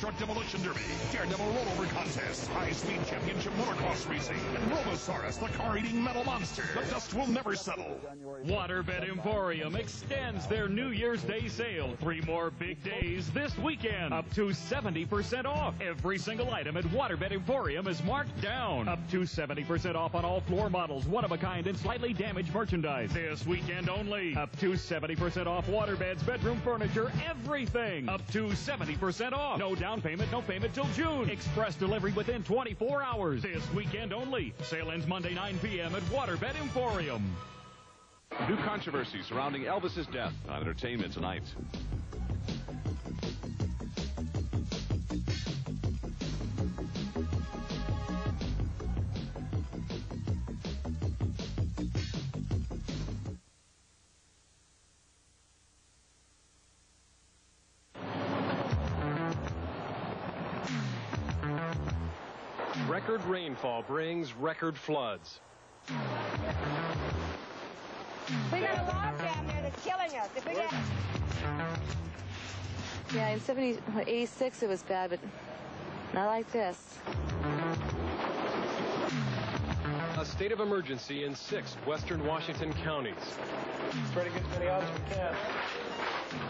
Truck Demolition Derby, Daredevil Rollover Contest, High-Speed Championship Motocross Racing, and Robosaurus, the car-eating metal monster. The dust will never settle. Waterbed Emporium extends their New Year's Day sale. 3 more big days this weekend. Up to 70% off. Every single item at Waterbed Emporium is marked down. Up to 70% off on all floor models, one-of-a-kind and slightly damaged merchandise. This weekend only. Up to 70% off waterbeds, bedroom furniture, everything. Up to 70% off. No down payment, no payment till June. Express delivery within 24 hours. This weekend only. Sale ends Monday 9 p.m. at Waterbed Emporium. New controversy surrounding Elvis's death on Entertainment Tonight. Record rainfall brings record floods. We got a log down there that's killing us. If we get... Yeah, in 86 it was bad, but not like this. A state of emergency in 6 western Washington counties. Try to get as many odds as we can.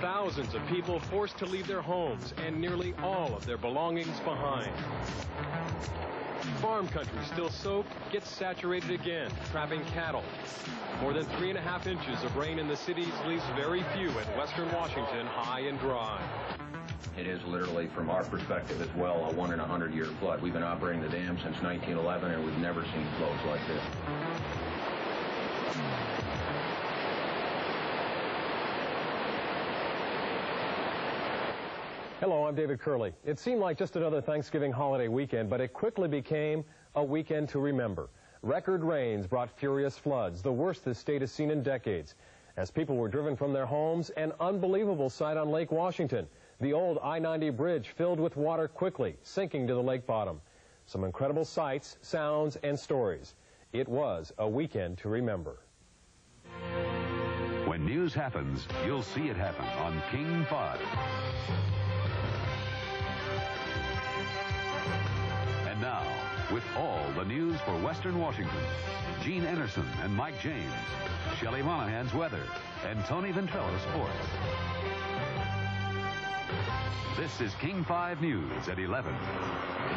Thousands of people forced to leave their homes and nearly all of their belongings behind. Farm country still soaked gets saturated again, trapping cattle. More than 3.5 inches of rain in the cities leaves very few in western Washington high and dry. It is literally, from our perspective as well, a 1 in 100-year flood. We've been operating the dam since 1911, and we've never seen flows like this. Hello, I'm David Curley. It seemed like just another Thanksgiving holiday weekend, but it quickly became a weekend to remember. Record rains brought furious floods, the worst this state has seen in decades. As people were driven from their homes, an unbelievable sight on Lake Washington. The old I-90 bridge filled with water quickly, sinking to the lake bottom. Some incredible sights, sounds, and stories. It was a weekend to remember. When news happens, you'll see it happen on King 5. And now, with all the news for Western Washington, Gene Anderson and Mike James, Shelley Monahan's weather, and Tony Ventrella sports. This is King 5 News at 11.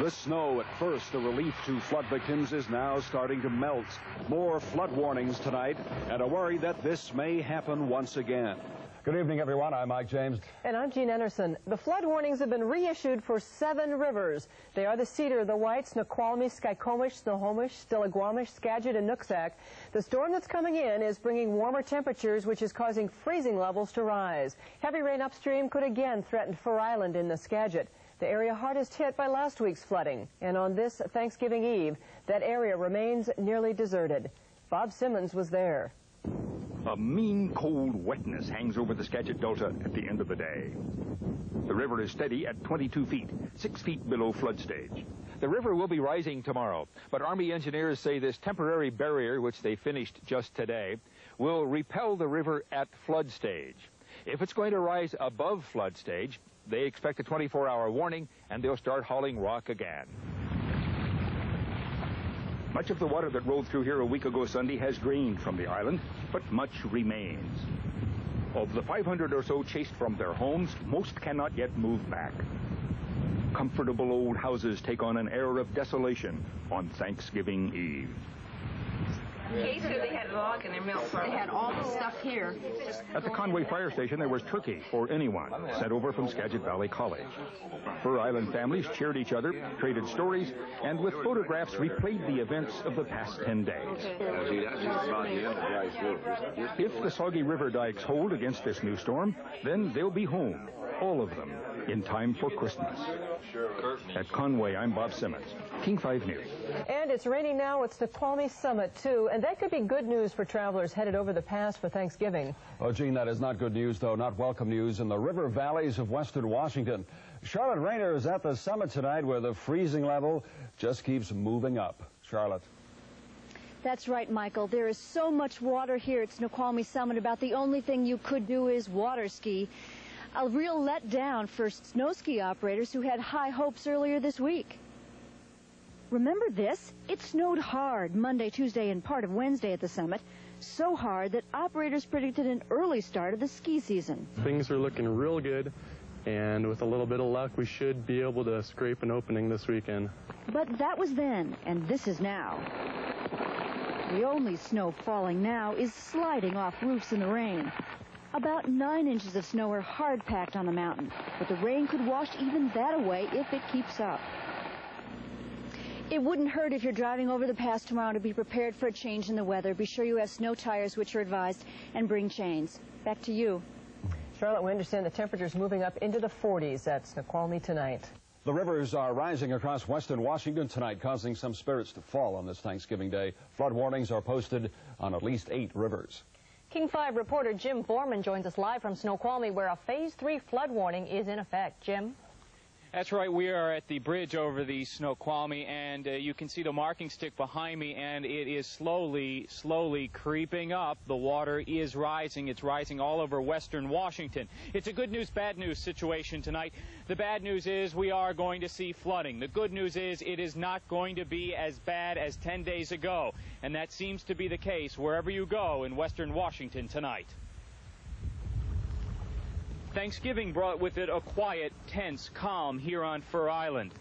The snow, at first a relief to flood victims, is now starting to melt. More flood warnings tonight, and a worry that this may happen once again. Good evening, everyone. I'm Mike James. And I'm Gene Anderson. The flood warnings have been reissued for 7 rivers. They are the Cedar, the White, Snoqualmie, Skykomish, Snohomish, Stillaguamish, Skagit, and Nooksack. The storm that's coming in is bringing warmer temperatures, which is causing freezing levels to rise. Heavy rain upstream could again threaten Fur Island in the Skagit, the area hardest hit by last week's flooding. And on this Thanksgiving Eve, that area remains nearly deserted. Bob Simmons was there. A mean, cold wetness hangs over the Skagit Delta at the end of the day. The river is steady at 22 feet, 6 feet below flood stage. The river will be rising tomorrow, but Army engineers say this temporary barrier, which they finished just today, will repel the river at flood stage. If it's going to rise above flood stage, they expect a 24-hour warning, and they'll start hauling rock again. Much of the water that rolled through here a week ago Sunday has drained from the island, but much remains. Of the 500 or so chased from their homes, most cannot yet move back. Comfortable old houses take on an air of desolation on Thanksgiving Eve. Occasionally they had log in their milk. They had all the stuff here. At the Conway Fire Station, there was turkey for anyone sent over from Skagit Valley College. Fur Island families cheered each other, traded stories, and with photographs replayed the events of the past 10 days. If the soggy river dikes hold against this new storm, then they'll be home, all of them, in time for Christmas. At Conway, I'm Bob Simmons, King 5 News. And it's raining now at Snoqualmie Summit, too, and that could be good news for travelers headed over the pass for Thanksgiving. Oh, Gene, that is not good news, though, not welcome news in the river valleys of western Washington. Charlotte Rayner is at the summit tonight where the freezing level just keeps moving up. Charlotte. That's right, Michael. There is so much water here at Snoqualmie Summit. About the only thing you could do is water ski. A real letdown for snow ski operators who had high hopes earlier this week. Remember this? It snowed hard Monday, Tuesday, and part of Wednesday at the summit. So hard that operators predicted an early start of the ski season. Things are looking real good, and with a little bit of luck, we should be able to scrape an opening this weekend. But that was then, and this is now. The only snow falling now is sliding off roofs in the rain. About 9 inches of snow are hard-packed on the mountain, but the rain could wash even that away if it keeps up. It wouldn't hurt if you're driving over the pass tomorrow to be prepared for a change in the weather. Be sure you have snow tires, which are advised, and bring chains. Back to you. Charlotte, we understand the temperature's moving up into the 40s at Snoqualmie tonight. The rivers are rising across western Washington tonight, causing some spirits to fall on this Thanksgiving Day. Flood warnings are posted on at least 8 rivers. King 5 reporter Jim Foreman joins us live from Snoqualmie, where a Phase 3 flood warning is in effect. Jim? That's right. We are at the bridge over the Snoqualmie, and you can see the marking stick behind me, and it is slowly creeping up. The water is rising. It's rising all over western Washington. It's a good news, bad news situation tonight. The bad news is we are going to see flooding. The good news is it is not going to be as bad as 10 days ago, and that seems to be the case wherever you go in western Washington tonight. Thanksgiving brought with it a quiet, tense calm here on Fur Island.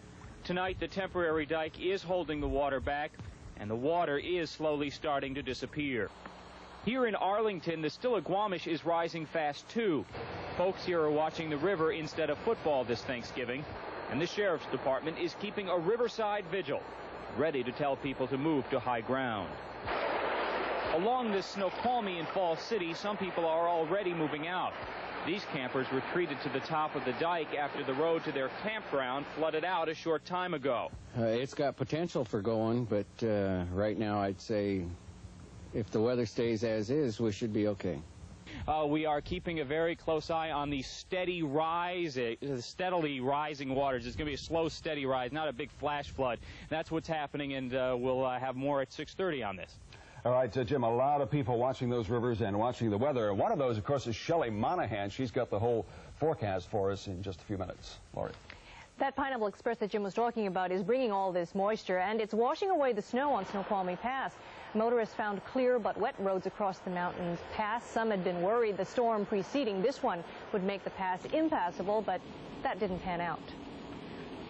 Tonight, the temporary dike is holding the water back, and the water is slowly starting to disappear. Here in Arlington, the Stillaguamish is rising fast, too. Folks here are watching the river instead of football this Thanksgiving, and the Sheriff's Department is keeping a riverside vigil, ready to tell people to move to high ground. Along the Snoqualmie in Fall City, some people are already moving out. These campers retreated to the top of the dike after the road to their campground flooded out a short time ago. It's got potential for going, but right now I'd say if the weather stays as is, we should be okay. We are keeping a very close eye on the steadily rising waters. It's going to be a slow, steady rise, not a big flash flood. That's what's happening, and we'll have more at 6:30 on this. All right, Jim, a lot of people watching those rivers and watching the weather. One of those, of course, is Shelley Monahan. She's got the whole forecast for us in just a few minutes. Lori. That Pineapple Express that Jim was talking about is bringing all this moisture, and it's washing away the snow on Snoqualmie Pass. Motorists found clear but wet roads across the mountain's pass. Some had been worried the storm preceding this one would make the pass impassable, but that didn't pan out.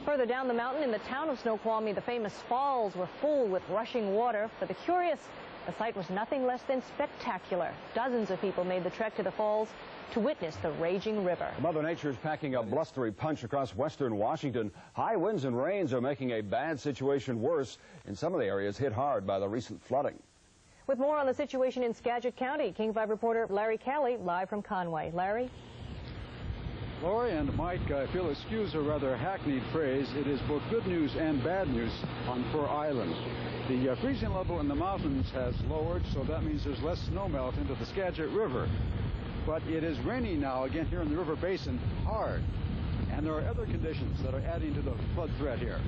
Further down the mountain in the town of Snoqualmie, the famous falls were full with rushing water. For the curious, the sight was nothing less than spectacular. Dozens of people made the trek to the falls to witness the raging river. Mother Nature is packing a blustery punch across western Washington. High winds and rains are making a bad situation worse in some of the areas hit hard by the recent flooding. With more on the situation in Skagit County, King 5 reporter Larry Kelly live from Conway. Larry? Lori and Mike, if you'll excuse a rather hackneyed phrase, it is both good news and bad news on Fur Island. The freezing level in the mountains has lowered, so that means there's less snow melt into the Skagit River. But it is raining now again here in the river basin hard, and there are other conditions that are adding to the flood threat here.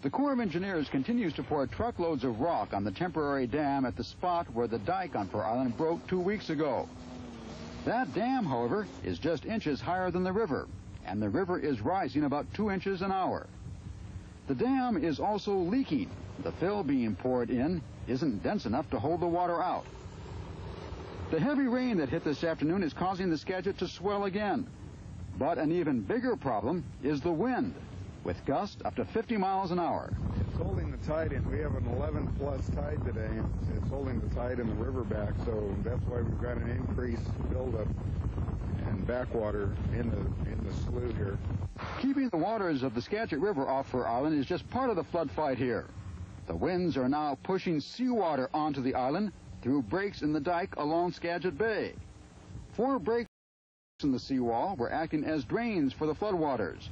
The Corps of Engineers continues to pour truckloads of rock on the temporary dam at the spot where the dike on Fur Island broke 2 weeks ago. That dam, however, is just inches higher than the river, and the river is rising about 2 inches an hour. The dam is also leaking. The fill being poured in isn't dense enough to hold the water out. The heavy rain that hit this afternoon is causing the Skagit to swell again. But an even bigger problem is the wind, with gusts up to 50 miles an hour. It's holding the tide in. We have an 11-plus tide today. It's holding the tide in the river back, so that's why we've got an increased buildup and backwater in the slough here. Keeping the waters of the Skagit River off Fur Island is just part of the flood fight here. The winds are now pushing seawater onto the island through breaks in the dike along Skagit Bay. 4 breaks in the seawall were acting as drains for the floodwaters.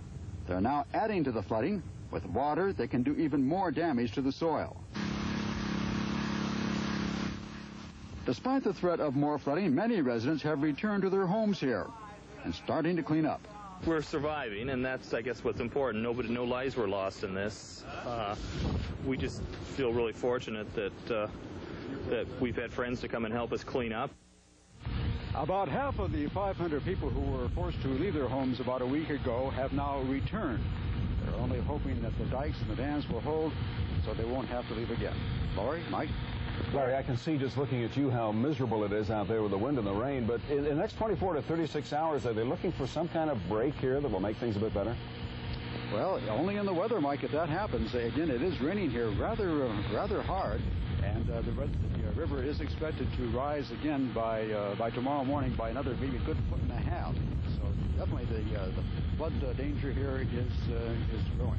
They're now adding to the flooding with water that can do even more damage to the soil. Despite the threat of more flooding, many residents have returned to their homes here and starting to clean up. We're surviving, and that's, I guess, what's important. No lives were lost in this. We just feel really fortunate that that we've had friends to come and help us clean up. About half of the 500 people who were forced to leave their homes about a week ago have now returned. They're only hoping that the dikes and the dams will hold so they won't have to leave again. Laurie, Mike? Larry, I can see just looking at you how miserable it is out there with the wind and the rain, but in the next 24 to 36 hours, are they looking for some kind of break here that will make things a bit better? Well, only in the weather, Mike, if that happens. Again, it is raining here rather hard, and the river is expected to rise again by tomorrow morning by another maybe good 1.5 feet. So definitely the flood danger here is growing.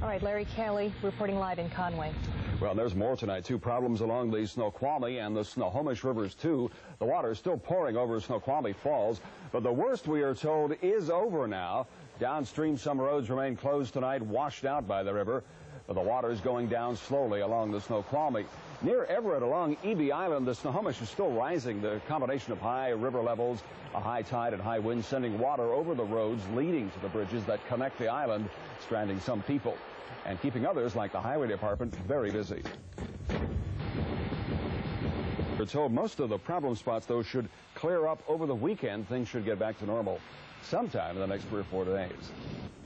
All right, Larry Kelly reporting live in Conway. Well, there's more tonight, too. Problems along the Snoqualmie and the Snohomish rivers, too. The water is still pouring over Snoqualmie Falls, but the worst, we are told, is over now. Downstream, some roads remain closed tonight, washed out by the river, but the water is going down slowly along the Snoqualmie. Near Everett, along Eby Island, the Snohomish is still rising. The combination of high river levels, a high tide and high wind sending water over the roads leading to the bridges that connect the island, stranding some people and keeping others, like the Highway Department, very busy. We're told most of the problem spots, though, should clear up over the weekend. Things should get back to normal sometime in the next 3 or 4 days.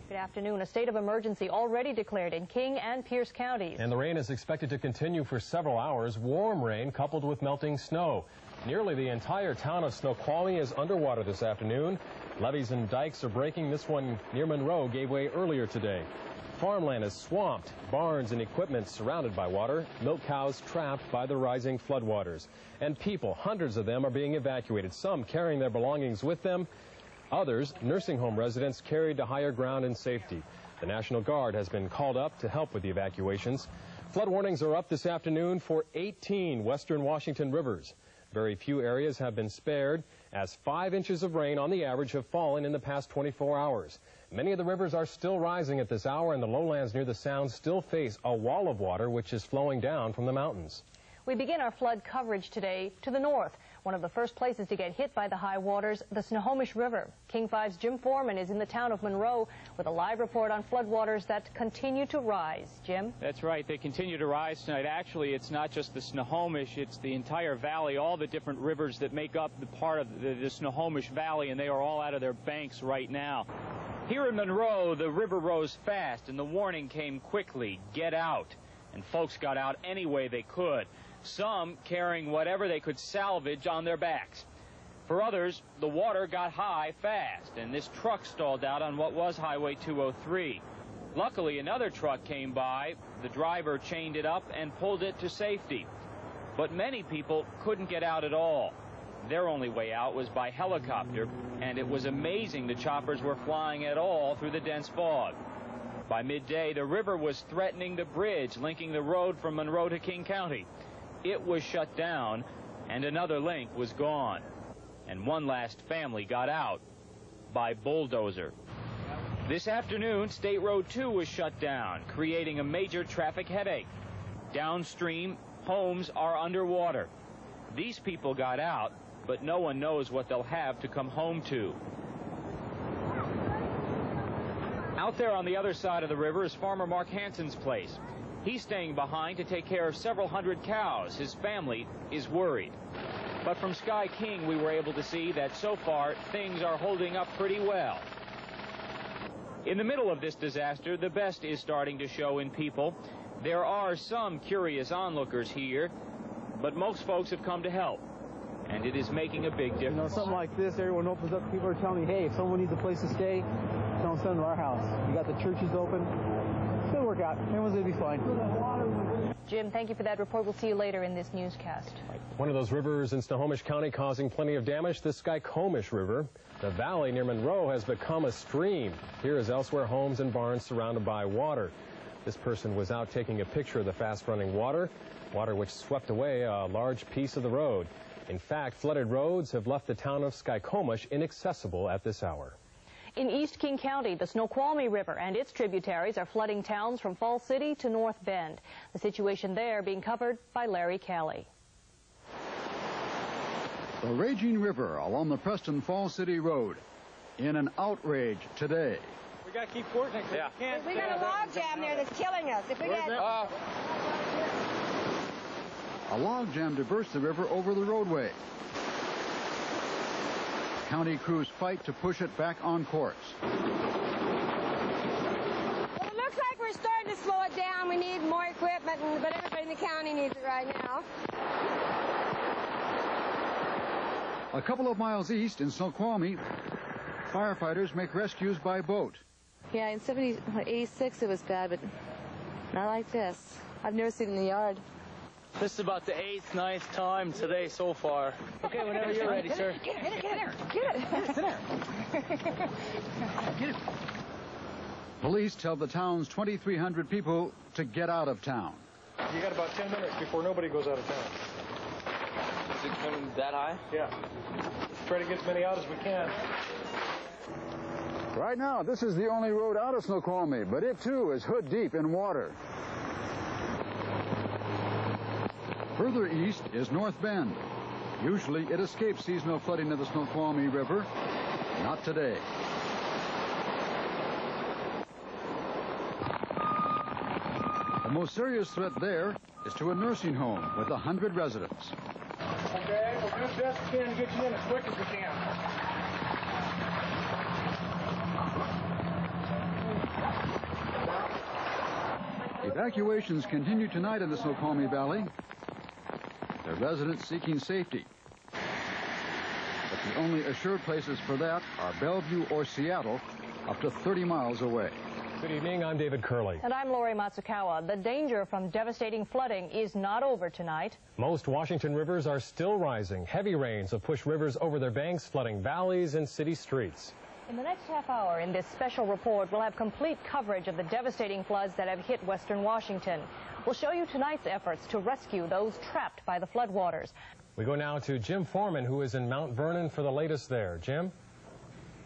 Good afternoon. A state of emergency already declared in King and Pierce counties. And the rain is expected to continue for several hours. Warm rain coupled with melting snow. Nearly the entire town of Snoqualmie is underwater this afternoon. Levees and dikes are breaking. This one near Monroe gave way earlier today. Farmland is swamped, barns and equipment surrounded by water, milk cows trapped by the rising floodwaters. And people, hundreds of them, are being evacuated, some carrying their belongings with them. Others, nursing home residents, carried to higher ground in safety. The National Guard has been called up to help with the evacuations. Flood warnings are up this afternoon for 18 western Washington rivers. Very few areas have been spared, as 5 inches of rain on the average have fallen in the past 24 hours. Many of the rivers are still rising at this hour, and the lowlands near the Sound still face a wall of water which is flowing down from the mountains. We begin our flood coverage today to the north. One of the first places to get hit by the high waters, the Snohomish River. King 5's Jim Foreman is in the town of Monroe with a live report on floodwaters that continue to rise. Jim? That's right. They continue to rise tonight. Actually, it's not just the Snohomish. It's the entire valley, all the different rivers that make up the part of the Snohomish Valley, and they are all out of their banks right now. Here in Monroe, the river rose fast, and the warning came quickly, get out. And folks got out any way they could, some carrying whatever they could salvage on their backs. For others, the water got high fast, and this truck stalled out on what was Highway 203. Luckily, another truck came by. The driver chained it up and pulled it to safety. But many people couldn't get out at all. Their only way out was by helicopter, and it was amazing the choppers were flying at all through the dense fog. By midday, the river was threatening the bridge linking the road from Monroe to King County. It was shut down, and another link was gone. And one last family got out by bulldozer. This afternoon, State Road 2 was shut down, creating a major traffic headache. Downstream, homes are underwater. These people got out, but no one knows what they'll have to come home to. Out there on the other side of the river is Farmer Mark Hansen's place. He's staying behind to take care of several hundred cows. His family is worried. But from Sky King, we were able to see that so far things are holding up pretty well. In the middle of this disaster, the best is starting to show in people. There are some curious onlookers here, but most folks have come to help, and it is making a big difference. You know, something like this, everyone opens up. People are telling me, hey, if someone needs a place to stay, tell them to send them to our house. We got the churches open. It's going to work out. Everyone's going to be fine. Jim, thank you for that report. We'll see you later in this newscast. One of those rivers in Snohomish County causing plenty of damage, the Skycomish River. The valley near Monroe has become a stream. Here as elsewhere, homes and barns surrounded by water. This person was out taking a picture of the fast-running water which swept away a large piece of the road. In fact, flooded roads have left the town of Skycomish inaccessible at this hour. In East King County, the Snoqualmie River and its tributaries are flooding towns from Falls City to North Bend. The situation there being covered by Larry Kelly. The raging river along the Preston Falls City Road in an outrage today. We got to keep working. Yeah. We got a log jam there that's killing us. If we get... A logjam diverts the river over the roadway. County crews fight to push it back on course. Well, it looks like we're starting to slow it down. We need more equipment, but everybody in the county needs it right now. A couple of miles east in Snoqualmie, firefighters make rescues by boat. Yeah, in 86 it was bad, but not like this. I've never seen it in the yard. This is about the 8th, 9th time today so far. Okay, whenever you're ready, sir. Get it. Get it. Sit there. Get it. Police tell the town's 2,300 people to get out of town. You got about 10 minutes before nobody goes out of town. Is it coming that high? Yeah. Try to get as many out as we can. Right now, this is the only road out of Snoqualmie, but it too is hood deep in water. Further east is North Bend. Usually it escapes seasonal flooding of the Snoqualmie River. Not today. The most serious threat there is to a nursing home with 100 residents. Okay, we'll do the best we can to get you in as quick as we can. Evacuations continue tonight in the Snoqualmie Valley. The residents seeking safety. But the only assured places for that are Bellevue or Seattle, up to 30 miles away. Good evening, I'm David Curley. And I'm Lori Matsukawa. The danger from devastating flooding is not over tonight. Most Washington rivers are still rising. Heavy rains have pushed rivers over their banks, flooding valleys and city streets. In the next half hour in this special report, we'll have complete coverage of the devastating floods that have hit western Washington. We'll show you tonight's efforts to rescue those trapped by the floodwaters. We go now to Jim Foreman, who is in Mount Vernon for the latest there. Jim?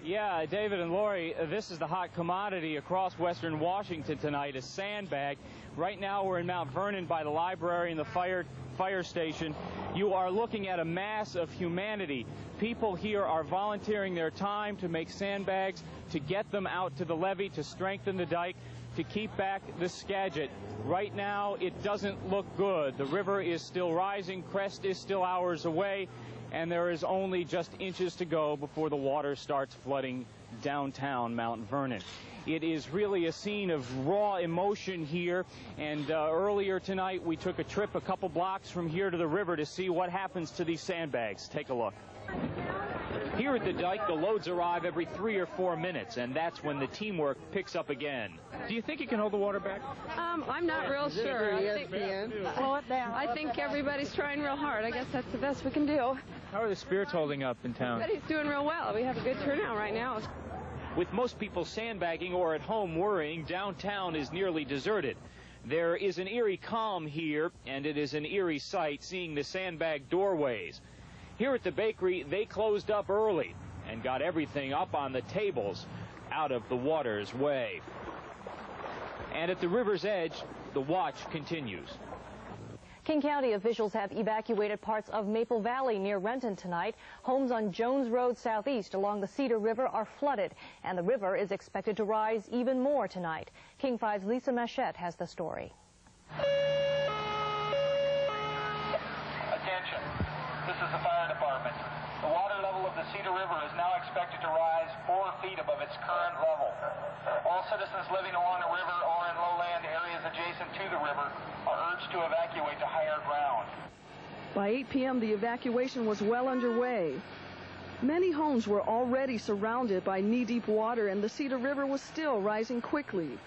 Yeah, David and Lori, this is the hot commodity across western Washington tonight, a sandbag. Right now we're in Mount Vernon by the library and the fire station. You are looking at a mass of humanity. People here are volunteering their time to make sandbags, to get them out to the levee, to strengthen the dike, to keep back the Skagit. Right now, it doesn't look good. The river is still rising, crest is still hours away, and there is only just inches to go before the water starts flooding downtown Mount Vernon. It is really a scene of raw emotion here, and earlier tonight we took a trip a couple blocks from here to the river to see what happens to these sandbags. Take a look. Here at the dike, the loads arrive every 3 or 4 minutes, and that's when the teamwork picks up again. Do you think you can hold the water back? I'm not real sure. I think everybody's trying real hard. I guess that's the best we can do. How are the spirits holding up in town? Everybody's doing real well. We have a good turnout right now. With most people sandbagging or at home worrying, downtown is nearly deserted. There is an eerie calm here, and it is an eerie sight seeing the sandbag doorways. Here at the bakery, they closed up early and got everything up on the tables out of the water's way. And at the river's edge, the watch continues. King County officials have evacuated parts of Maple Valley near Renton tonight. Homes on Jones Road southeast along the Cedar River are flooded, and the river is expected to rise even more tonight. King 5's Lisa Machette has the story. Attention, this is the fire department. The water level of the Cedar River is now expected to rise 4 feet above its current level. All citizens living along the river or in lowland areas adjacent to the river are urged to evacuate to higher ground. By 8 p.m., the evacuation was well underway. Many homes were already surrounded by knee-deep water, and the Cedar River was still rising quickly.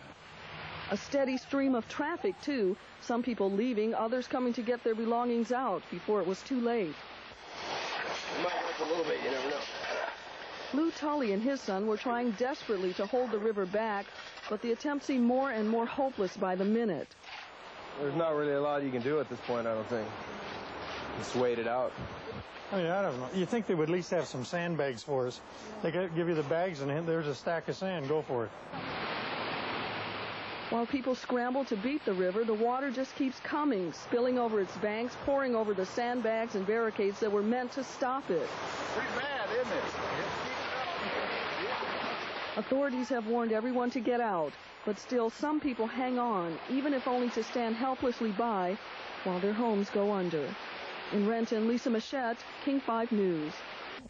A steady stream of traffic, too, some people leaving, others coming to get their belongings out before it was too late. It might help a little bit, you never know. Lou Tully and his son were trying desperately to hold the river back, but the attempt seemed more and more hopeless by the minute. There's not really a lot you can do at this point, I don't think. Just wait it out. I mean, I don't know. You think they would at least have some sandbags for us. They could give you the bags, and there's a stack of sand. Go for it. While people scramble to beat the river, the water just keeps coming, spilling over its banks, pouring over the sandbags and barricades that were meant to stop it. Pretty bad, isn't it? Authorities have warned everyone to get out, but still some people hang on, even if only to stand helplessly by while their homes go under. In Renton, Lisa Machette, King 5 News.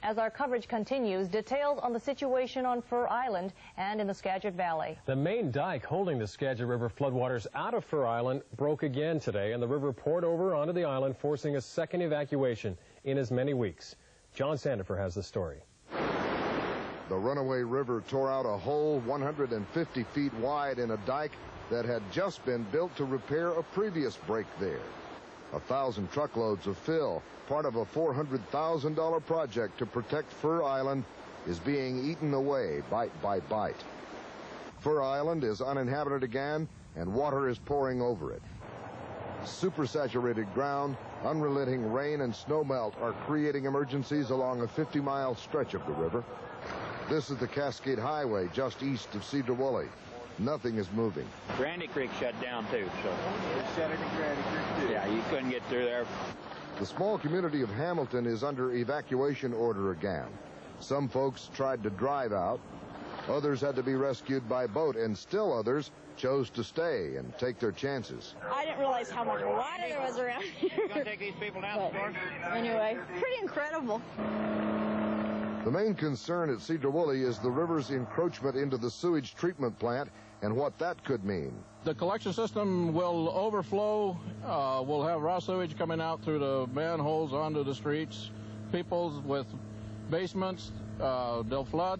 As our coverage continues, details on the situation on Fur Island and in the Skagit Valley. The main dike holding the Skagit River floodwaters out of Fur Island broke again today, and the river poured over onto the island, forcing a second evacuation in as many weeks. John Sandifer has the story. The runaway river tore out a hole 150 feet wide in a dike that had just been built to repair a previous break there. 1,000 truckloads of fill, part of a $400,000 project to protect Fur Island, is being eaten away bite by bite. Fur Island is uninhabited again, and water is pouring over it. Supersaturated ground, unrelenting rain and snowmelt are creating emergencies along a 50-mile stretch of the river. This is the Cascade Highway just east of Cedar Woolley. Nothing is moving. Granny Creek shut down too, so. It shut into Granny Creek too. Yeah, you couldn't get through there. The small community of Hamilton is under evacuation order again. Some folks tried to drive out. Others had to be rescued by boat, and still others chose to stay and take their chances. I didn't realize how much water there was around here. You gonna take these people down the store? Anyway, pretty incredible. The main concern at Cedar Woolley is the river's encroachment into the sewage treatment plant and what that could mean. The collection system will overflow. We'll have raw sewage coming out through the manholes onto the streets. People with basements, they'll flood.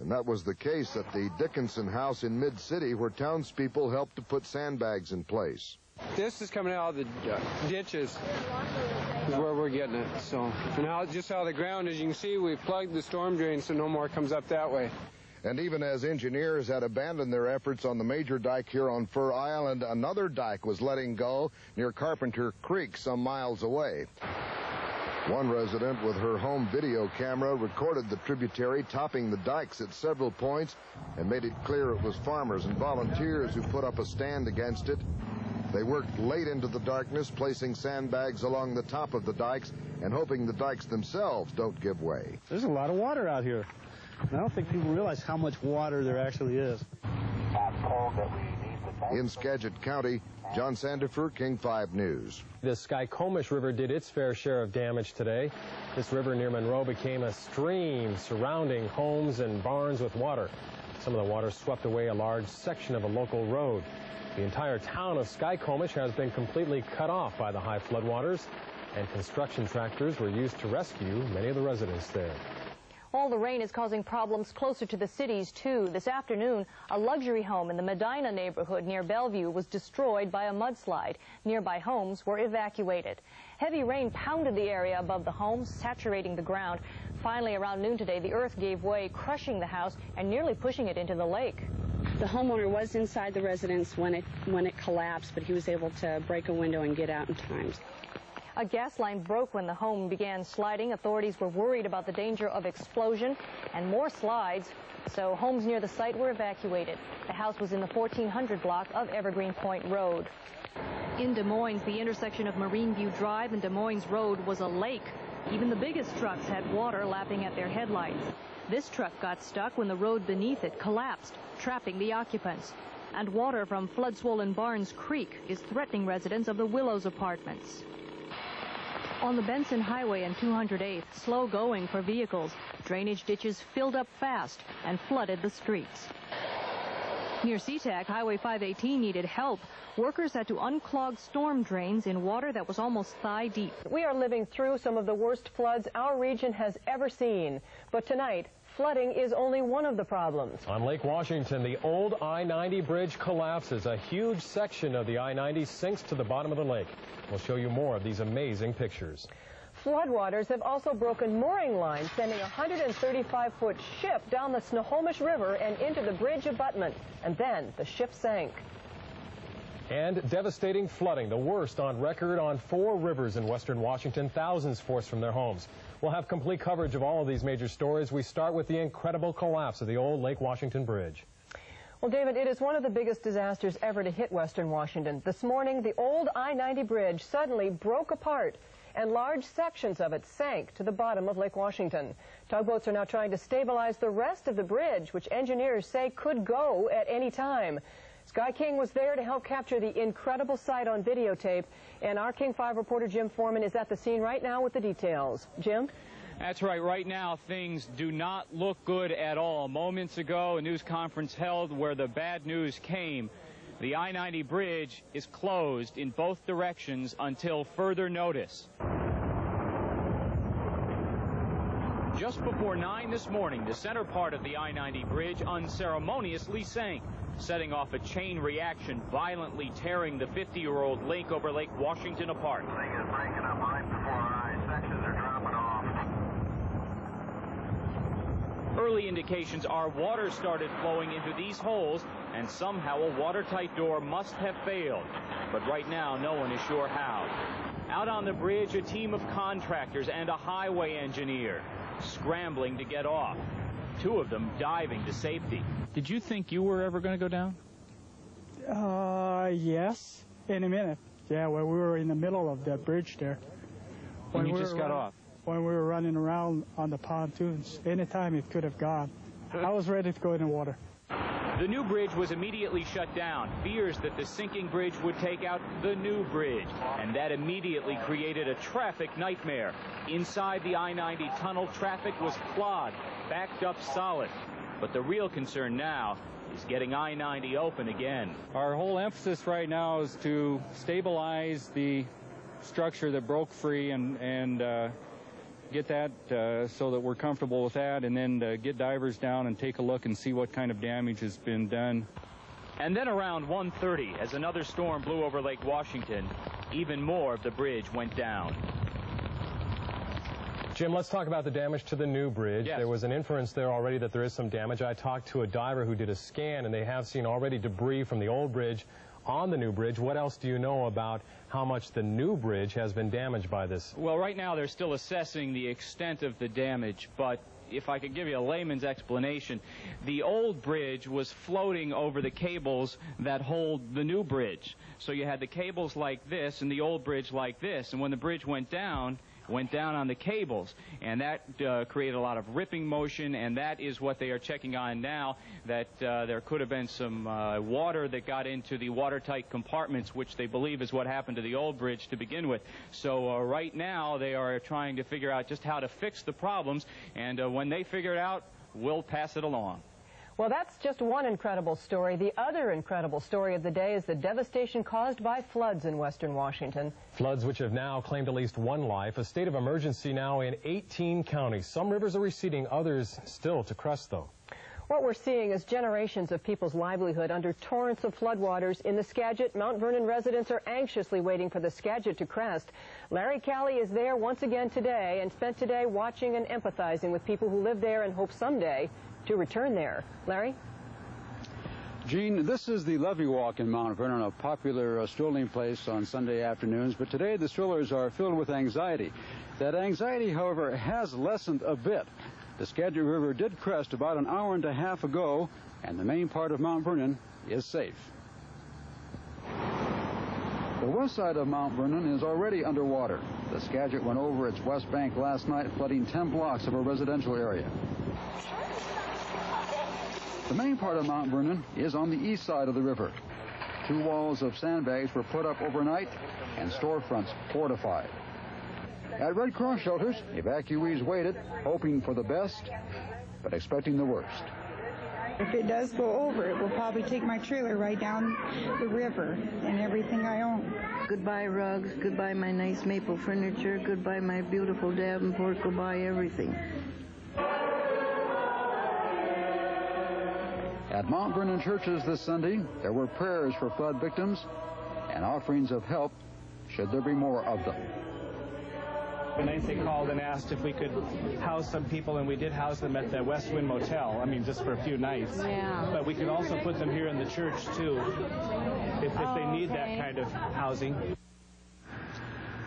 And that was the case at the Dickinson house in Mid-City, where townspeople helped to put sandbags in place. This is coming out of the ditches is where we're getting it. So, and how, just how the ground is, you can see we've plugged the storm drain so no more comes up that way. And even as engineers had abandoned their efforts on the major dike here on Fur Island, another dike was letting go near Carpenter Creek some miles away. One resident with her home video camera recorded the tributary topping the dikes at several points and made it clear it was farmers and volunteers who put up a stand against it. They worked late into the darkness, placing sandbags along the top of the dikes and hoping the dikes themselves don't give way. There's a lot of water out here. I don't think people realize how much water there actually is. In Skagit County, John Sandifer, King 5 News. The Skykomish River did its fair share of damage today. This river near Monroe became a stream surrounding homes and barns with water. Some of the water swept away a large section of a local road. The entire town of Skykomish has been completely cut off by the high floodwaters, and construction tractors were used to rescue many of the residents there. All the rain is causing problems closer to the cities, too. This afternoon, a luxury home in the Medina neighborhood near Bellevue was destroyed by a mudslide. Nearby homes were evacuated. Heavy rain pounded the area above the homes, saturating the ground. Finally, around noon today, the earth gave way, crushing the house and nearly pushing it into the lake. The homeowner was inside the residence when it collapsed, but he was able to break a window and get out in time. A gas line broke when the home began sliding. Authorities were worried about the danger of explosion and more slides, so homes near the site were evacuated. The house was in the 1400 block of Evergreen Point Road. In Des Moines, the intersection of Marine View Drive and Des Moines Road was a lake. Even the biggest trucks had water lapping at their headlights. This truck got stuck when the road beneath it collapsed, trapping the occupants. And water from flood-swollen Barnes Creek is threatening residents of the Willows apartments. On the Benson Highway and 208th, slow going for vehicles. Drainage ditches filled up fast and flooded the streets. Near SeaTac, Highway 518 needed help. Workers had to unclog storm drains in water that was almost thigh deep. We are living through some of the worst floods our region has ever seen. But tonight, flooding is only one of the problems. On Lake Washington, the old I-90 bridge collapses. A huge section of the I-90 sinks to the bottom of the lake. We'll show you more of these amazing pictures. Floodwaters have also broken mooring lines, sending a 135-foot ship down the Snohomish River and into the bridge abutment. And then the ship sank. And devastating flooding, the worst on record on 4 rivers in western Washington. Thousands forced from their homes. We'll have complete coverage of all of these major stories. We start with the incredible collapse of the old Lake Washington Bridge. Well, David, it is one of the biggest disasters ever to hit western Washington. This morning, the old I-90 bridge suddenly broke apart, and large sections of it sank to the bottom of Lake Washington. Tugboats are now trying to stabilize the rest of the bridge, which engineers say could go at any time. Sky King was there to help capture the incredible sight on videotape, and our King 5 reporter Jim Foreman is at the scene right now with the details. Jim? That's right. Right now, things do not look good at all. Moments ago, a news conference held where the bad news came. The I-90 bridge is closed in both directions until further notice. Just before 9 this morning, the center part of the I-90 bridge unceremoniously sank, setting off a chain reaction, violently tearing the 50-year-old link over Lake Washington apart. The thing is breaking up right before our eyes. Sections are dropping off. Early indications are water started flowing into these holes, and somehow a watertight door must have failed. But right now, no one is sure how. Out on the bridge, a team of contractors and a highway engineer scrambling to get off. Two of them diving to safety. Did you think you were ever going to go down? Yes, in a minute. Yeah, well, we were in the middle of the bridge there. When you just got off? When we were running around on the pontoons. Anytime it could have gone. I was ready to go in the water. The new bridge was immediately shut down. Fears that the sinking bridge would take out the new bridge. And that immediately created a traffic nightmare. Inside the I-90 tunnel, traffic was clogged, backed up solid. But the real concern now is getting I-90 open again. Our whole emphasis right now is to stabilize the structure that broke free and get that so that we're comfortable with that, and then get divers down and take a look and see what kind of damage has been done. And then around 1:30, as another storm blew over Lake Washington, even more of the bridge went down. Jim, let's talk about the damage to the new bridge. Yes. There was an inference there already that there is some damage. I talked to a diver who did a scan, and they have seen already debris from the old bridge on the new bridge. What else do you know about how much the new bridge has been damaged by this? Well, right now they're still assessing the extent of the damage, but if I could give you a layman's explanation, the old bridge was floating over the cables that hold the new bridge. So you had the cables like this and the old bridge like this, and when the bridge went down on the cables, and that created a lot of ripping motion, and that is what they are checking on now, that there could have been some water that got into the watertight compartments, which they believe is what happened to the old bridge to begin with. So right now they are trying to figure out just how to fix the problems, and when they figure it out, we'll pass it along. Well, that's just one incredible story. The other incredible story of the day is the devastation caused by floods in western Washington. Floods which have now claimed at least one life. A state of emergency now in 18 counties. Some rivers are receding, others still to crest, though. What we're seeing is generations of people's livelihood under torrents of floodwaters in the Skagit. Mount Vernon residents are anxiously waiting for the Skagit to crest. Larry Callie is there once again today and spent today watching and empathizing with people who live there and hope someday to return there. Larry? Gene, this is the Levee Walk in Mount Vernon, a popular strolling place on Sunday afternoons, but today the strollers are filled with anxiety. That anxiety, however, has lessened a bit. The Skagit River did crest about an hour and a half ago, and the main part of Mount Vernon is safe. The west side of Mount Vernon is already underwater. The Skagit went over its west bank last night, flooding 10 blocks of a residential area. The main part of Mount Vernon is on the east side of the river. 2 walls of sandbags were put up overnight and storefronts fortified. At Red Cross shelters, evacuees waited, hoping for the best, but expecting the worst. If it does go over, it will probably take my trailer right down the river and everything I own. Goodbye rugs, goodbye my nice maple furniture, goodbye my beautiful Davenport, goodbye everything. At Mount Vernon churches this Sunday, there were prayers for flood victims and offerings of help, should there be more of them. They called and asked if we could house some people, and we did house them at the West Wind Motel. I mean, just for a few nights. Yeah. But we could also put them here in the church, too, if they need that kind of housing.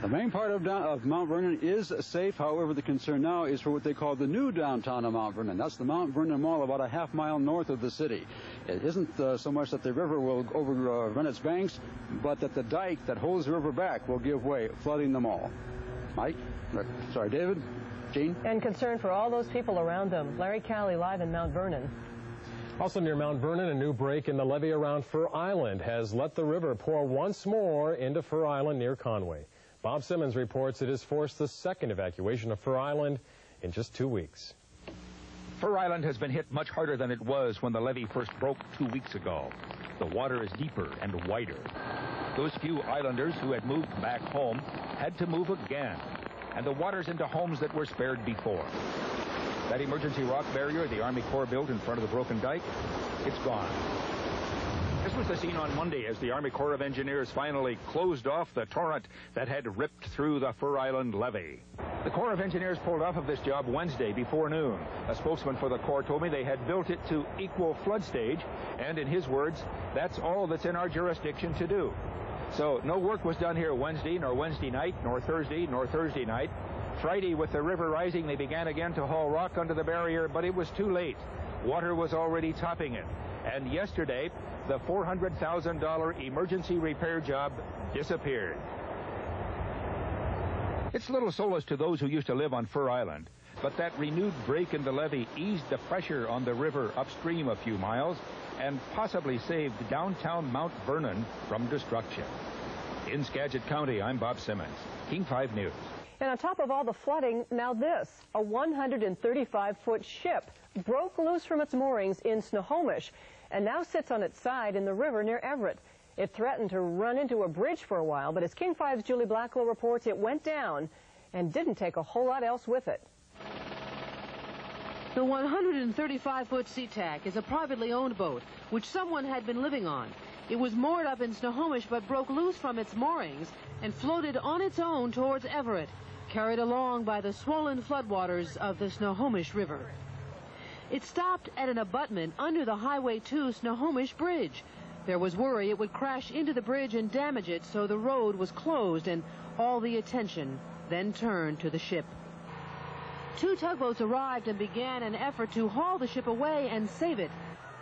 The main part of Mount Vernon is safe. However, the concern now is for what they call the new downtown of Mount Vernon. That's the Mount Vernon Mall, about a half-mile north of the city. It isn't so much that the river will overrun its banks, but that the dike that holds the river back will give way, flooding the mall. Mike? Sorry, David? Gene? And concern for all those people around them. Larry Callie live in Mount Vernon. Also near Mount Vernon, a new break in the levee around Fur Island has let the river pour once more into Fur Island near Conway. Bob Simmons reports it has forced the second evacuation of Fur Island in just 2 weeks. Fur Island has been hit much harder than it was when the levee first broke 2 weeks ago. The water is deeper and wider. Those few islanders who had moved back home had to move again, and the water's into homes that were spared before. That emergency rock barrier the Army Corps built in front of the broken dike, it's gone. This was the scene on Monday as the Army Corps of Engineers finally closed off the torrent that had ripped through the Fur Island levee. The Corps of Engineers pulled off of this job Wednesday before noon. A spokesman for the Corps told me they had built it to equal flood stage, and in his words, that's all that's in our jurisdiction to do. So no work was done here Wednesday, nor Wednesday night, nor Thursday night. Friday, with the river rising, they began again to haul rock under the barrier, but it was too late. Water was already topping it. And yesterday, the $400,000 emergency repair job disappeared. It's little solace to those who used to live on Fur Island, but that renewed break in the levee eased the pressure on the river upstream a few miles and possibly saved downtown Mount Vernon from destruction. In Skagit County, I'm Bob Simmons, King 5 News. And on top of all the flooding, now this, a 135-foot ship broke loose from its moorings in Snohomish and now sits on its side in the river near Everett. It threatened to run into a bridge for a while, but as King 5's Julie Blacklow reports, it went down and didn't take a whole lot else with it. The 135-foot SeaTac is a privately owned boat, which someone had been living on. It was moored up in Snohomish but broke loose from its moorings and floated on its own towards Everett, carried along by the swollen floodwaters of the Snohomish River. It stopped at an abutment under the Highway 2 Snohomish Bridge. There was worry it would crash into the bridge and damage it, so the road was closed and all the attention then turned to the ship. 2 tugboats arrived and began an effort to haul the ship away and save it.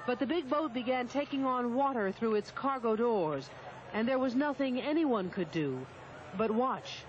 But the big boat began taking on water through its cargo doors, and there was nothing anyone could do but watch.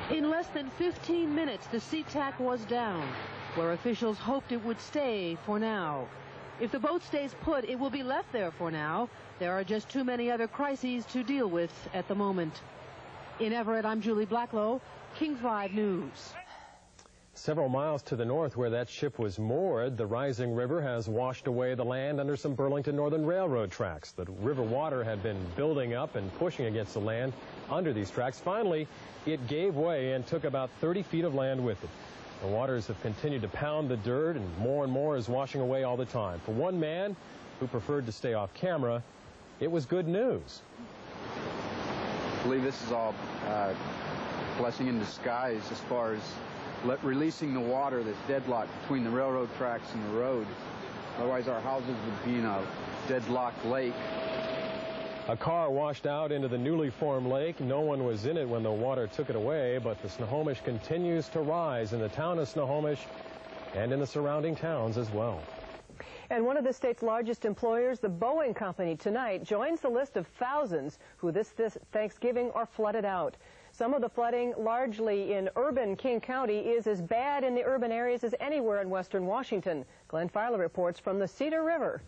In less than 15 minutes, the SeaTac was down, where officials hoped it would stay for now. If the boat stays put, it will be left there for now. There are just too many other crises to deal with at the moment. In Everett, I'm Julie Blacklow, King 5 News. Several miles to the north where that ship was moored, the rising river has washed away the land under some Burlington Northern Railroad tracks. The river water had been building up and pushing against the land under these tracks. Finally, it gave way and took about 30 feet of land with it. The waters have continued to pound the dirt, and more is washing away all the time. For one man who preferred to stay off camera, it was good news. I believe this is all blessing in disguise as far as releasing the water that's deadlocked between the railroad tracks and the road. Otherwise, our houses would be in a deadlocked lake. A car washed out into the newly formed lake. No one was in it when the water took it away, but the Snohomish continues to rise in the town of Snohomish and in the surrounding towns as well. And one of the state's largest employers, the Boeing Company, tonight joins the list of thousands who this Thanksgiving are flooded out. Some of the flooding, largely in urban King County, is as bad in the urban areas as anywhere in western Washington. Glenn Filer reports from the Cedar River.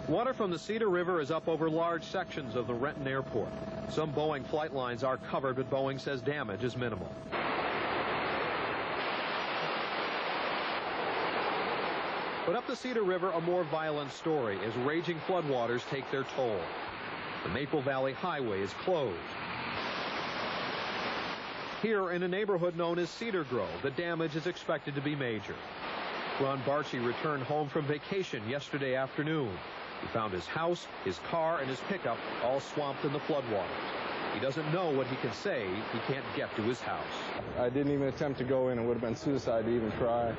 Water from the Cedar River is up over large sections of the Renton Airport. Some Boeing flight lines are covered, but Boeing says damage is minimal. But up the Cedar River, a more violent story as raging floodwaters take their toll. The Maple Valley Highway is closed. Here in a neighborhood known as Cedar Grove, the damage is expected to be major. Ron Barchi returned home from vacation yesterday afternoon. He found his house, his car, and his pickup all swamped in the floodwaters. He doesn't know what he can say. He can't get to his house. I didn't even attempt to go in. It would have been suicide to even try.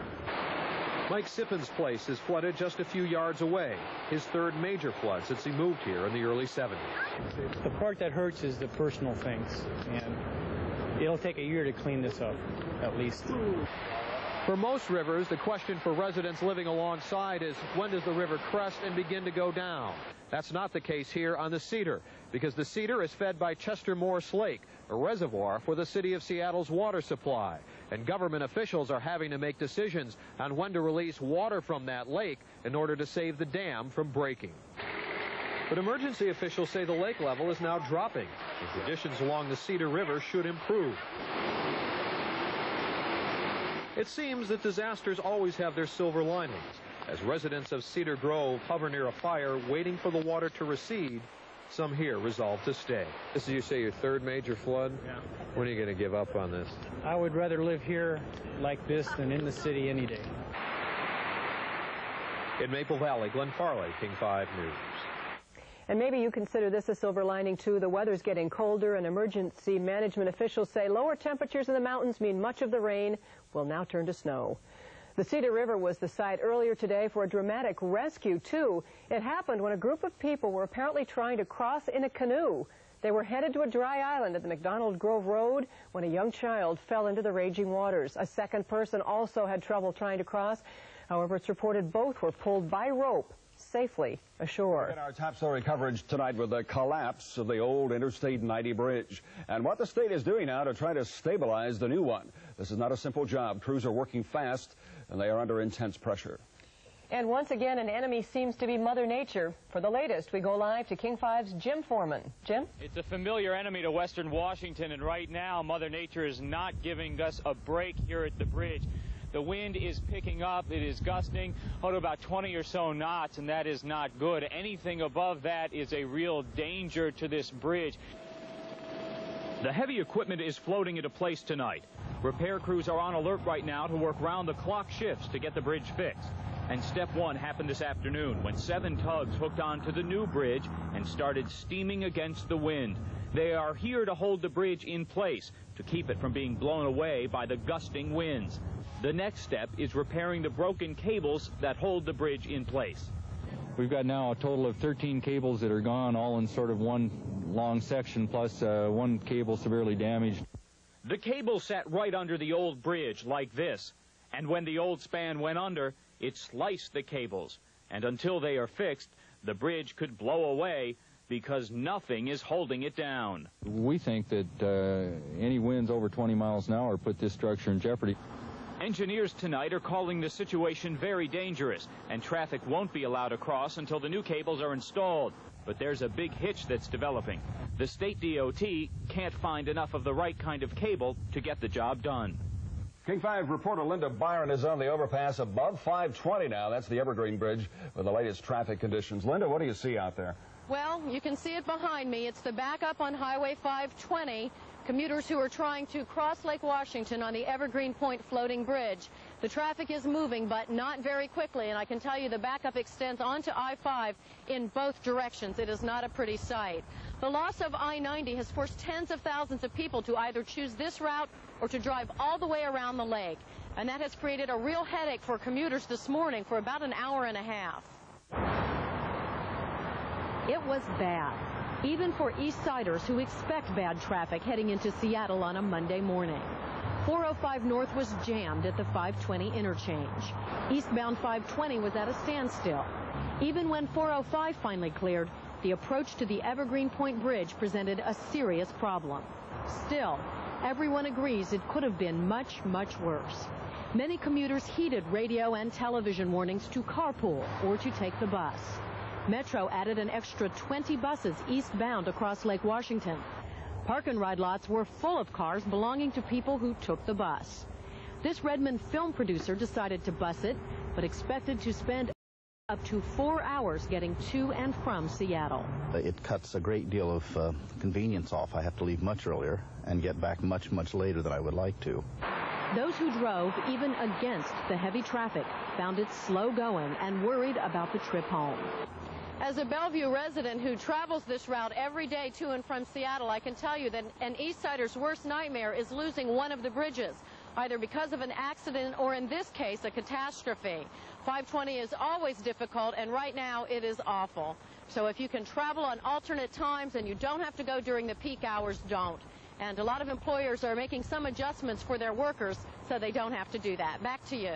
Mike Sippen's place is flooded just a few yards away, his third major flood since he moved here in the early 70s. The part that hurts is the personal things, and it'll take a year to clean this up, at least. For most rivers, the question for residents living alongside is, when does the river crest and begin to go down? That's not the case here on the Cedar, because the Cedar is fed by Chester Morse Lake, a reservoir for the city of Seattle's water supply. And government officials are having to make decisions on when to release water from that lake in order to save the dam from breaking. But emergency officials say the lake level is now dropping, and conditions along the Cedar River should improve. It seems that disasters always have their silver linings. As residents of Cedar Grove hover near a fire waiting for the water to recede, some here resolve to stay. This is, you say, your third major flood? Yeah. When are you going to give up on this? I would rather live here like this than in the city any day. In Maple Valley, Glenn Farley, King 5 News. And maybe you consider this a silver lining, too. The weather's getting colder, and emergency management officials say lower temperatures in the mountains mean much of the rain will now turn to snow. The Cedar River was the site earlier today for a dramatic rescue, too. It happened when a group of people were apparently trying to cross in a canoe. They were headed to a dry island at the McDonald Grove Road when a young child fell into the raging waters. A second person also had trouble trying to cross. However, it's reported both were pulled by rope safely ashore. In our top story coverage tonight with the collapse of the old Interstate 90 bridge and what the state is doing now to try to stabilize the new one. This is not a simple job. Crews are working fast and they are under intense pressure. And once again, an enemy seems to be Mother Nature. For the latest, we go live to King 5's Jim Foreman. Jim? It's a familiar enemy to western Washington, and right now Mother Nature is not giving us a break here at the bridge. The wind is picking up. It is gusting to about 20 or so knots, and that is not good. Anything above that is a real danger to this bridge. The heavy equipment is floating into place tonight. Repair crews are on alert right now to work round-the-clock shifts to get the bridge fixed. And step one happened this afternoon when 7 tugs hooked onto the new bridge and started steaming against the wind. They are here to hold the bridge in place to keep it from being blown away by the gusting winds. The next step is repairing the broken cables that hold the bridge in place. We've got now a total of 13 cables that are gone, all in sort of one long section, plus one cable severely damaged. The cable sat right under the old bridge like this, and when the old span went under, it sliced the cables. And until they are fixed, the bridge could blow away because nothing is holding it down. We think that any winds over 20 miles an hour put this structure in jeopardy. Engineers tonight are calling the situation very dangerous, and traffic won't be allowed across until the new cables are installed. But there's a big hitch that's developing. The state DOT can't find enough of the right kind of cable to get the job done. King 5 reporter Linda Byron is on the overpass above 520 now. That's the Evergreen Bridge with the latest traffic conditions. Linda, what do you see out there? Well, you can see it behind me. It's the backup on Highway 520. Commuters who are trying to cross Lake Washington on the Evergreen Point floating bridge. The traffic is moving, but not very quickly, and I can tell you the backup extends onto I-5 in both directions. It is not a pretty sight. The loss of I-90 has forced tens of thousands of people to either choose this route or to drive all the way around the lake, and that has created a real headache for commuters this morning for about an hour and a half. It was bad, even for East Siders who expect bad traffic heading into Seattle on a Monday morning. 405 North was jammed at the 520 interchange. Eastbound 520 was at a standstill. Even when 405 finally cleared, the approach to the Evergreen Point Bridge presented a serious problem. Still, everyone agrees it could have been much, much worse. Many commuters heeded radio and television warnings to carpool or to take the bus. Metro added an extra 20 buses eastbound across Lake Washington. Park and ride lots were full of cars belonging to people who took the bus. This Redmond film producer decided to bus it, but expected to spend up to 4 hours getting to and from Seattle. It cuts a great deal of convenience off. I have to leave much earlier and get back much, much later than I would like to. Those who drove, even against the heavy traffic, found it slow going and worried about the trip home. As a Bellevue resident who travels this route every day to and from Seattle, I can tell you that an East Sider's worst nightmare is losing one of the bridges, either because of an accident or, in this case, a catastrophe. 520 is always difficult, and right now it is awful. So if you can travel on alternate times and you don't have to go during the peak hours, don't. And a lot of employers are making some adjustments for their workers so they don't have to do that. Back to you.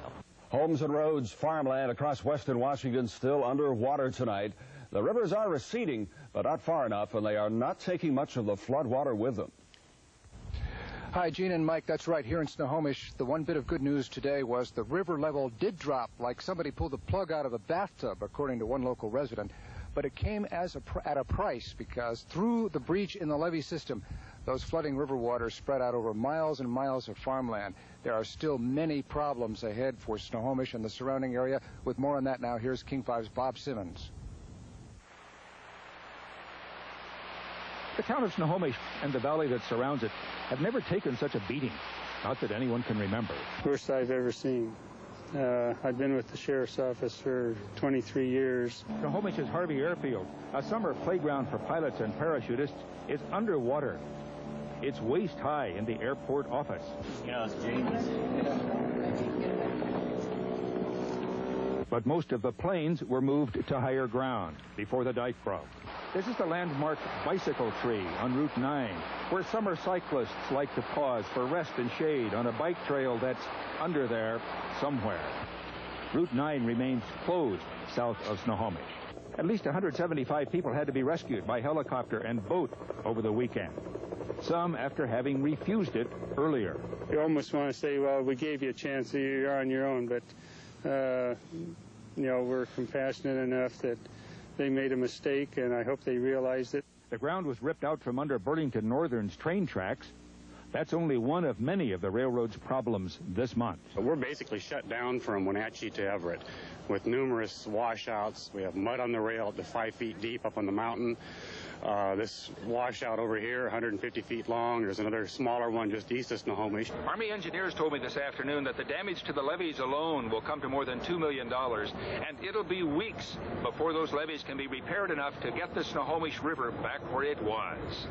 Homes and roads, farmland across western Washington still underwater tonight. The rivers are receding, but not far enough, and they are not taking much of the flood water with them. Hi, Gene and Mike. That's right. Here in Snohomish, the one bit of good news today was the river level did drop like somebody pulled the plug out of a bathtub, according to one local resident. But it came at a price, because through the breach in the levee system, those flooding river waters spread out over miles and miles of farmland. There are still many problems ahead for Snohomish and the surrounding area. With more on that now, here's King 5's Bob Simmons. The town of Snohomish and the valley that surrounds it have never taken such a beating, not that anyone can remember. Worst I've ever seen. I've been with the sheriff's office for 23 years. Snohomish's Harvey Airfield, a summer playground for pilots and parachutists, is underwater. It's waist high in the airport office. Yes, James. But most of the planes were moved to higher ground before the dike broke. This is the landmark bicycle tree on Route 9, where summer cyclists like to pause for rest and shade on a bike trail that's under there somewhere. Route 9 remains closed south of Snohomish. At least 175 people had to be rescued by helicopter and boat over the weekend, some after having refused it earlier. You almost want to say, well, we gave you a chance, you're on your own, but, you know, we're compassionate enough that they made a mistake, and I hope they realized it. The ground was ripped out from under Burlington Northern's train tracks. That's only one of many of the railroad's problems this month. We're basically shut down from Wenatchee to Everett with numerous washouts. We have mud on the rail up to 5 feet deep up on the mountain. This washout over here, 150 feet long. There's another smaller one just east of Snohomish. Army engineers told me this afternoon that the damage to the levees alone will come to more than $2 million, and it'll be weeks before those levees can be repaired enough to get the Snohomish River back where it was.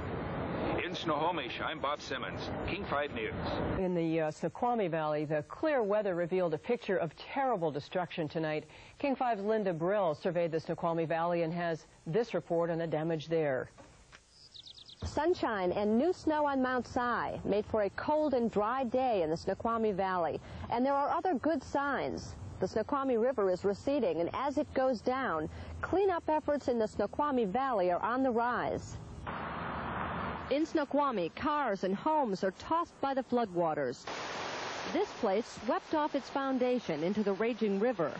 In Snohomish, I'm Bob Simmons, King 5 News. In the Snoqualmie Valley, the clear weather revealed a picture of terrible destruction tonight. King 5's Linda Brill surveyed the Snoqualmie Valley and has this report on the damage there. Sunshine and new snow on Mount Si made for a cold and dry day in the Snoqualmie Valley. And there are other good signs. The Snoqualmie River is receding, and as it goes down, cleanup efforts in the Snoqualmie Valley are on the rise. In Snoqualmie, cars and homes are tossed by the floodwaters. This place swept off its foundation into the raging river.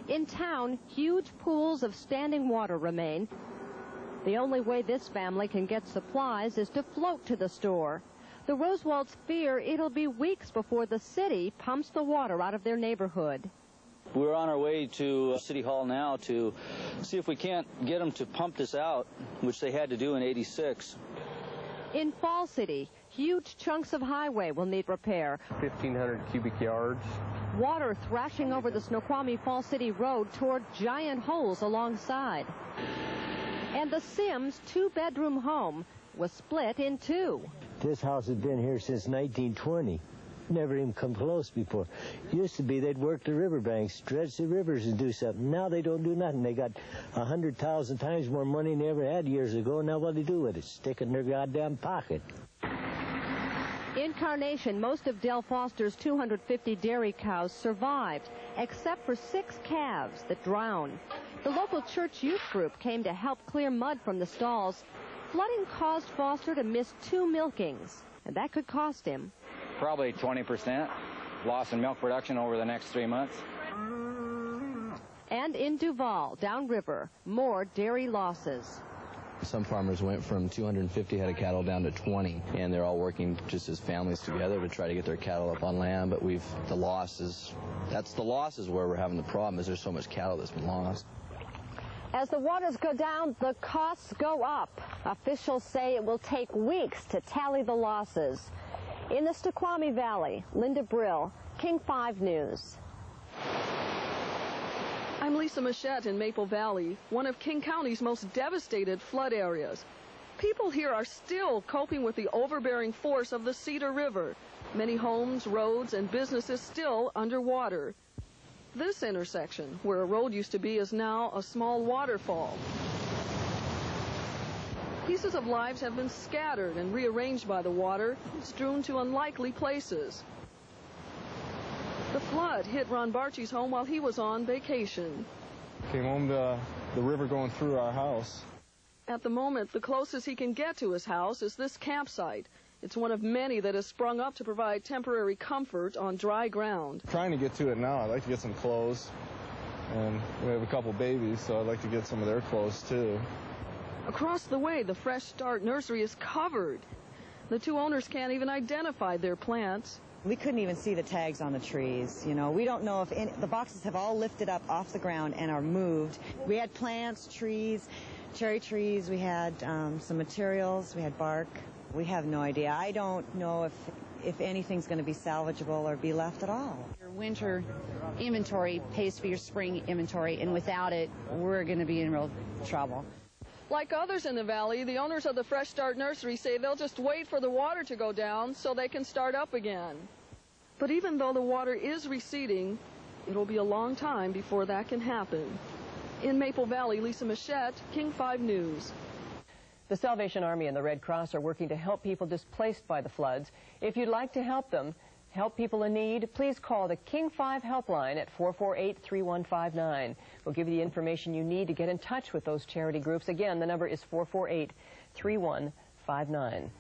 In town, huge pools of standing water remain. The only way this family can get supplies is to float to the store. The Rosewalds fear it'll be weeks before the city pumps the water out of their neighborhood. We're on our way to City Hall now to see if we can't get them to pump this out, which they had to do in '86. In Fall City, huge chunks of highway will need repair. 1,500 cubic yards. Water thrashing over the Snoqualmie Fall City Road toward giant holes alongside. And the Sims' two-bedroom home was split in two. This house has been here since 1920. Never even come close before. Used to be they'd work the riverbanks, dredge the rivers and do something. Now they don't do nothing. They got 100,000 times more money than they ever had years ago. Now what do they do with it? Stick it in their goddamn pocket. In Carnation, most of Del Foster's 250 dairy cows survived, except for 6 calves that drowned. The local church youth group came to help clear mud from the stalls. Flooding caused Foster to miss 2 milkings, and that could cost him probably 20% loss in milk production over the next 3 months. And in Duval, downriver, more dairy losses. Some farmers went from 250 head of cattle down to 20, and they're all working just as families together to try to get their cattle up on land. But the losses where we're having the problem, is there's so much cattle that's been lost. As the waters go down, the costs go up. Officials say it will take weeks to tally the losses. In the Snoqualmie Valley, Linda Brill, King 5 News. I'm Lisa Machette in Maple Valley, one of King County's most devastated flood areas. People here are still coping with the overbearing force of the Cedar River. Many homes, roads, and businesses still underwater. This intersection, where a road used to be, is now a small waterfall. Pieces of lives have been scattered and rearranged by the water, strewn to unlikely places. The flood hit Ron Barchie's home while he was on vacation. Came home to the river going through our house. At the moment, the closest he can get to his house is this campsite. It's one of many that has sprung up to provide temporary comfort on dry ground. Trying to get to it now. I'd like to get some clothes. And we have a couple babies, so I'd like to get some of their clothes too. Across the way, the Fresh Start nursery is covered. The two owners can't even identify their plants. We couldn't even see the tags on the trees. You know, we don't know if the boxes have all lifted up off the ground and are moved. We had plants, trees, cherry trees. We had some materials. We had bark. We have no idea. I don't know if anything's going to be salvageable or be left at all. Your winter inventory pays for your spring inventory, and without it, we're going to be in real trouble. Like others in the valley, the owners of the Fresh Start nursery say they'll just wait for the water to go down so they can start up again. But even though the water is receding, it'll be a long time before that can happen. In Maple Valley, Lisa Machette, King 5 News. The Salvation Army and the Red Cross are working to help people displaced by the floods. If you'd like to help them, help people in need, please call the King 5 helpline at 448-3159. We'll give you the information you need to get in touch with those charity groups. Again, the number is 448-3159.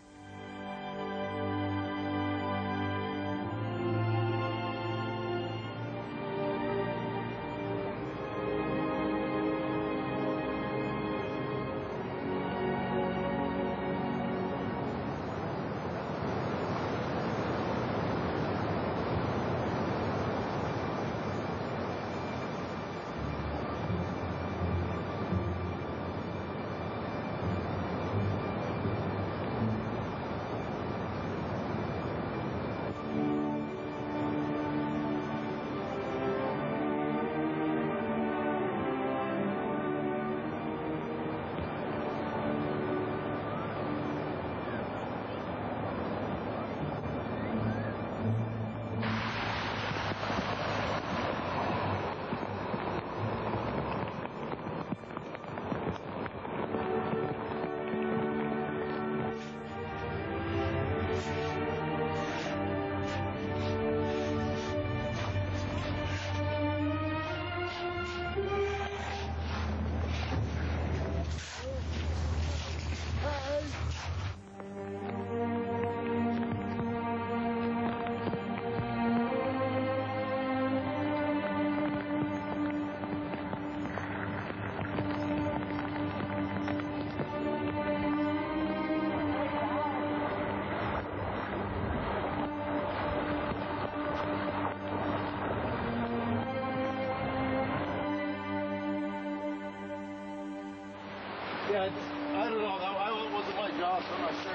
Yeah, I don't know. That wasn't my job, so I'm not sure.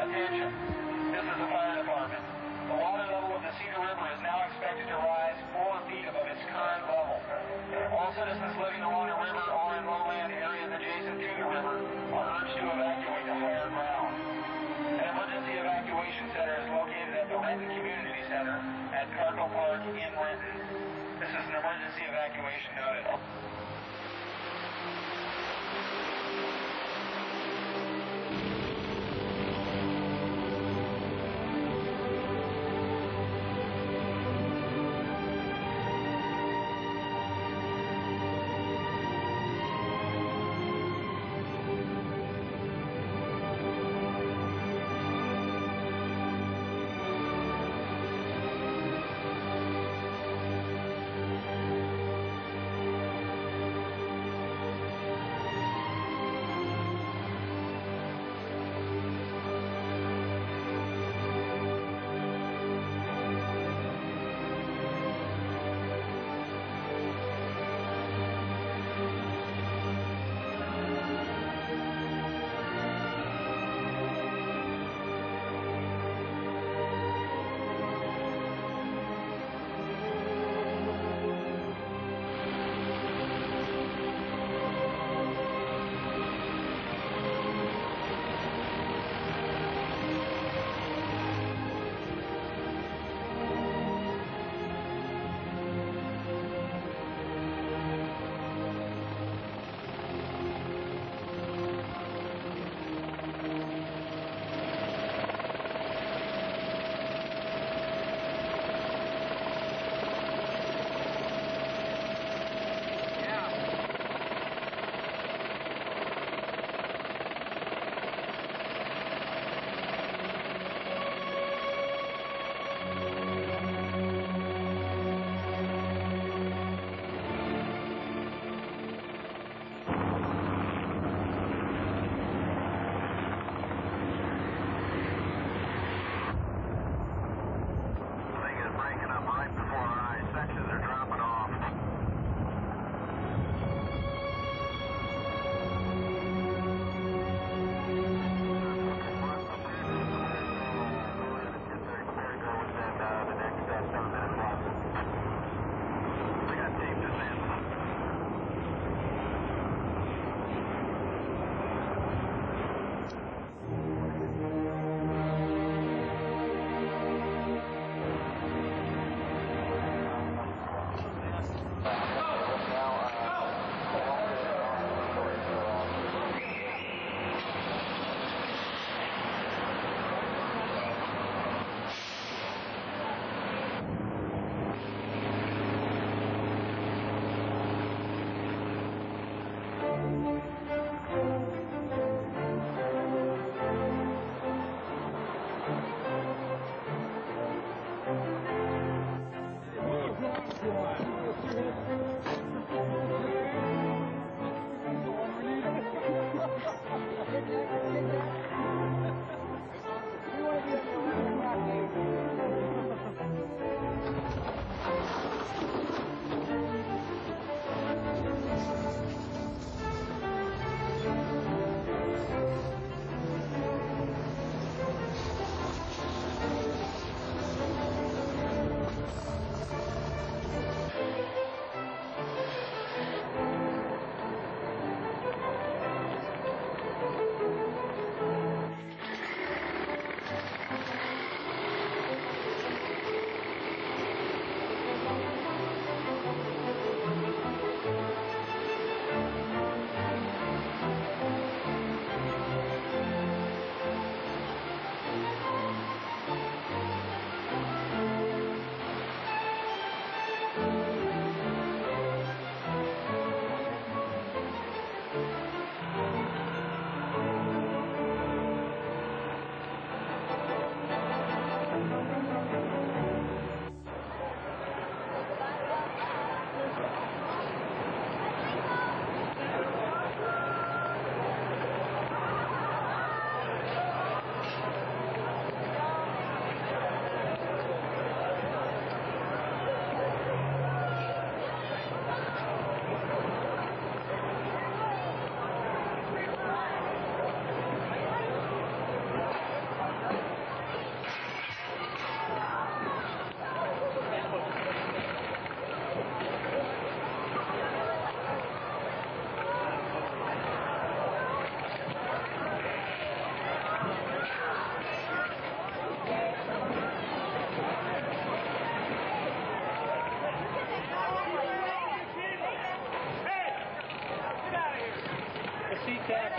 Attention. This is the fire department. The water level of the Cedar River is now expected to rise 4 feet above its current level. All citizens living along the river or in lowland areas adjacent to the river are urged to evacuate to higher ground. An emergency evacuation center is located at the Renton Community Center at Cardinal Park in Renton.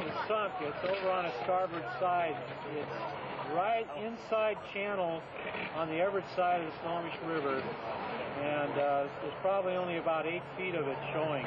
is sunk. It's over on a starboard side. It's right inside channel on the Everett side of the Snohomish River, and there's probably only about 8 feet of it showing.